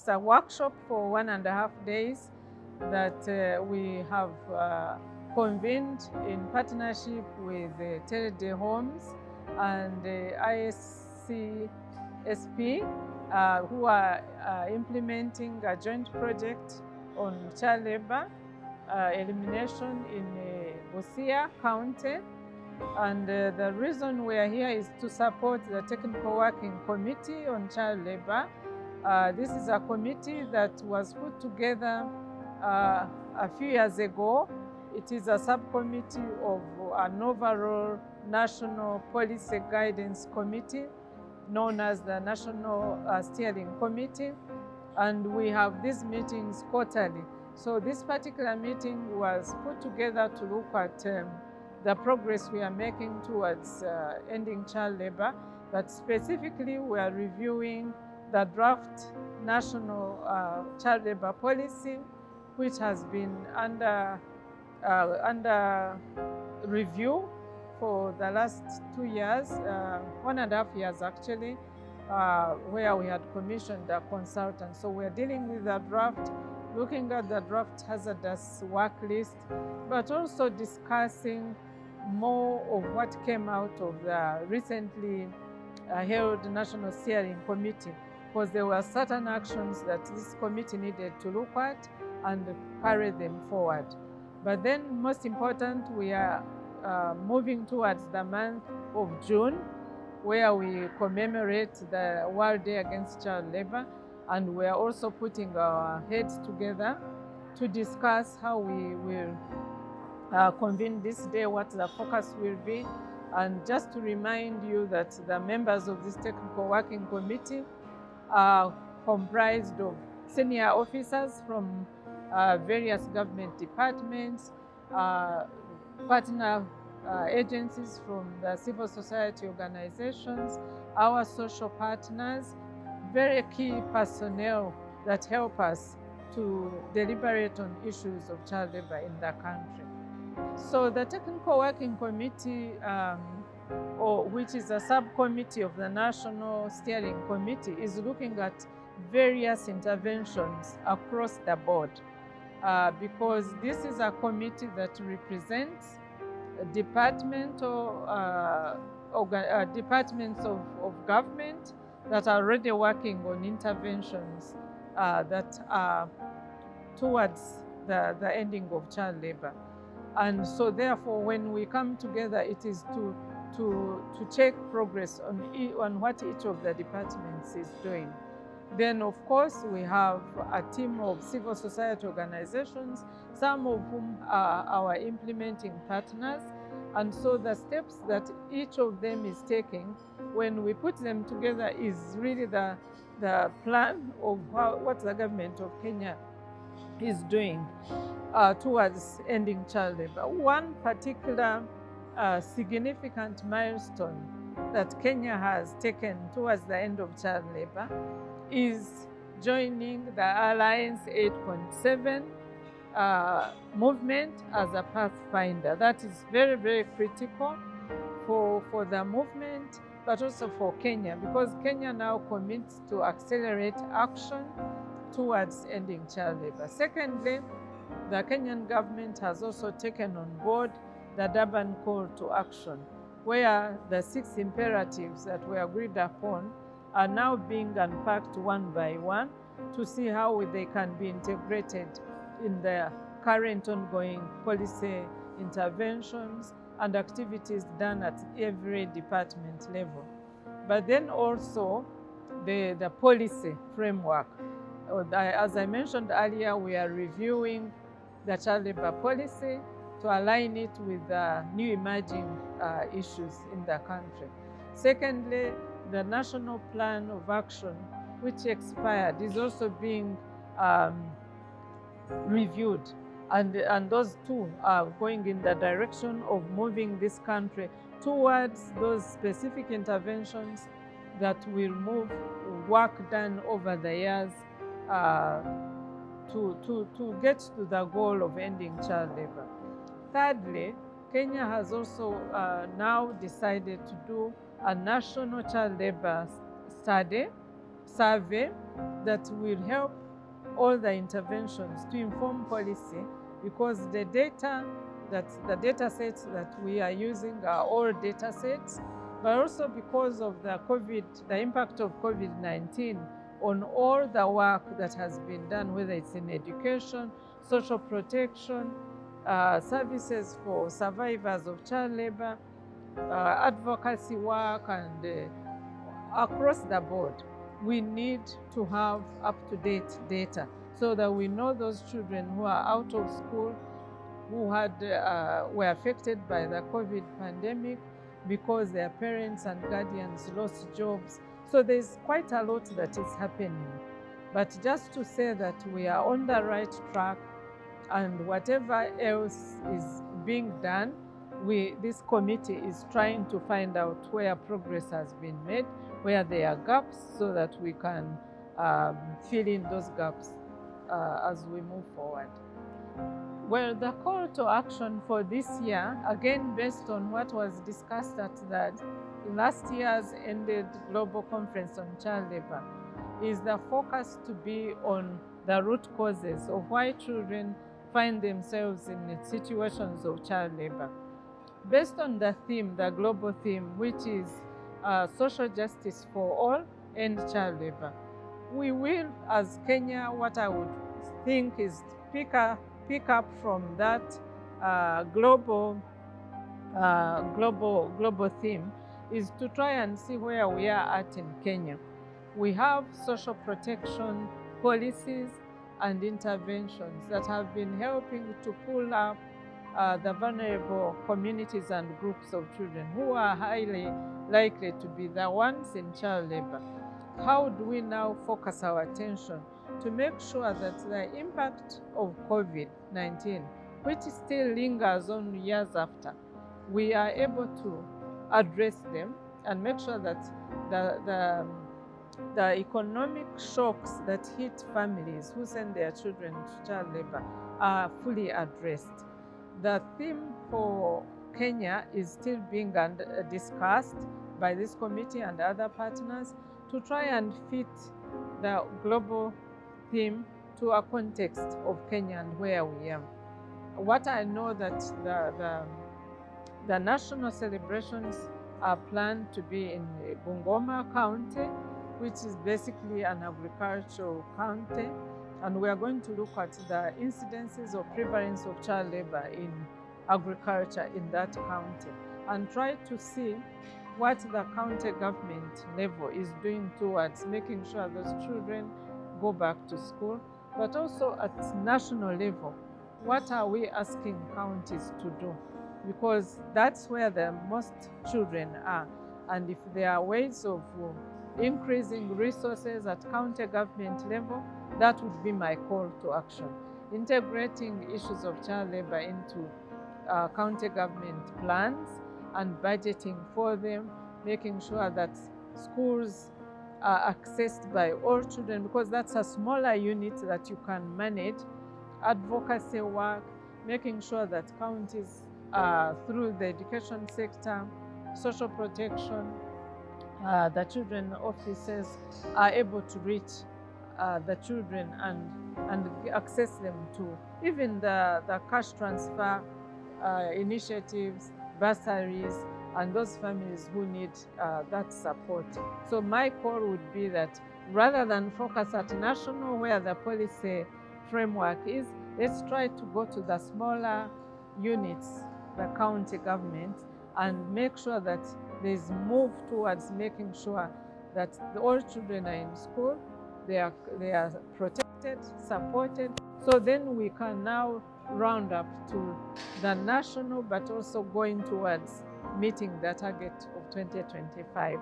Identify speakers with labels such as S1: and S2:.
S1: It's a workshop for 1.5 days that we have convened in partnership with Teleday Homes and ISCSP, who are implementing a joint project on child labor elimination in Busia County. And the reason we are here is to support the Technical Working Committee on Child Labor. This is a committee that was put together a few years ago. It is a subcommittee of an overall national policy guidance committee known as the National Steering Committee, and we have these meetings quarterly. So this particular meeting was put together to look at the progress we are making towards ending child labor, but specifically we are reviewing the draft national child labor policy, which has been under review for the last 2 years, 1.5 years actually, where we had commissioned a consultant. So we're dealing with the draft, looking at the draft hazardous work list, but also discussing more of what came out of the recently held National Steering Committee, because there were certain actions that this committee needed to look at and carry them forward. But then most important, we are moving towards the month of June, where we commemorate the World Day Against Child Labor, and we are also putting our heads together to discuss how we will convene this day, what the focus will be. And just to remind you that the members of this Technical Working Committee are comprised of senior officers from various government departments, partner agencies from the civil society organizations, our social partners, very key personnel that help us to deliberate on issues of child labor in the country. So the Technical Working Committee, which is a subcommittee of the National Steering Committee, is looking at various interventions across the board, because this is a committee that represents departments of government that are already working on interventions that are towards the ending of child labor. And so therefore, when we come together, it is to check progress on what each of the departments is doing. Then, of course, we have a team of civil society organizations, some of whom are our implementing partners. And so the steps that each of them is taking, when we put them together, is really the plan of what the government of Kenya is doing towards ending child labor. One particular significant milestone that Kenya has taken towards the end of child labor is joining the Alliance 8.7 movement as a Pathfinder. That is very, very critical for the movement, but also for Kenya, because Kenya now commits to accelerate action towards ending child labor. Secondly, the Kenyan government has also taken on board the Durban call to action, where the 6 imperatives that were agreed upon are now being unpacked one by one to see how they can be integrated in the current ongoing policy interventions and activities done at every department level. But then also the policy framework. As I mentioned earlier, we are reviewing the child labor policy to align it with the new emerging issues in the country. Secondly, the National Plan of Action, which expired, is also being reviewed. And those two are going in the direction of moving this country towards those specific interventions that will move work done over the years to get to the goal of ending child labor. Thirdly, Kenya has also now decided to do a national child labor study survey that will help all the interventions to inform policy, because the data sets that we are using are all data sets, but also because of the impact of COVID-19 on all the work that has been done, whether it's in education, social protection, services for survivors of child labor, advocacy work, and across the board. We need to have up-to-date data so that we know those children who are out of school, who were affected by the COVID pandemic because their parents and guardians lost jobs. So there's quite a lot that is happening. But just to say that we are on the right track, and whatever else is being done, this committee is trying to find out where progress has been made, where there are gaps, so that we can fill in those gaps as we move forward. Well, the call to action for this year, again based on what was discussed at the last year's ended Global Conference on Child Labor, is the focus to be on the root causes of why children find themselves in situations of child labor. Based on the theme, the global theme, which is social justice for all and child labor, we will, as Kenya, what I would think is pick up from that global theme, is to try and see where we are at in Kenya. We have social protection policies and interventions that have been helping to pull up the vulnerable communities and groups of children who are highly likely to be the ones in child labor. How do we now focus our attention to make sure that the impact of COVID-19, which still lingers on years after, we are able to address them and make sure that the economic shocks that hit families who send their children to child labor are fully addressed. The theme for Kenya is still being discussed by this committee and other partners to try and fit the global theme to a context of Kenya and where we are. What I know that the national celebrations are planned to be in Bungoma County, which is basically an agricultural county, and we are going to look at the incidences of prevalence of child labor in agriculture in that county and try to see what the county government level is doing towards making sure those children go back to school, but also at national level, what are we asking counties to do? Because that's where the most children are. And if there are ways of increasing resources at county government level, that would be my call to action. Integrating issues of child labor into county government plans and budgeting for them, making sure that schools are accessed by all children, because that's a smaller unit that you can manage. Advocacy work, making sure that counties through the education sector, social protection, the children offices are able to reach the children and access them to even the cash transfer initiatives, bursaries, and those families who need that support. So my call would be that rather than focus at national where the policy framework is, let's try to go to the smaller units, the county government, and make sure that there's move towards making sure that all children are in school, they are protected, supported. So then we can now round up to the national, but also going towards meeting the target of 2025.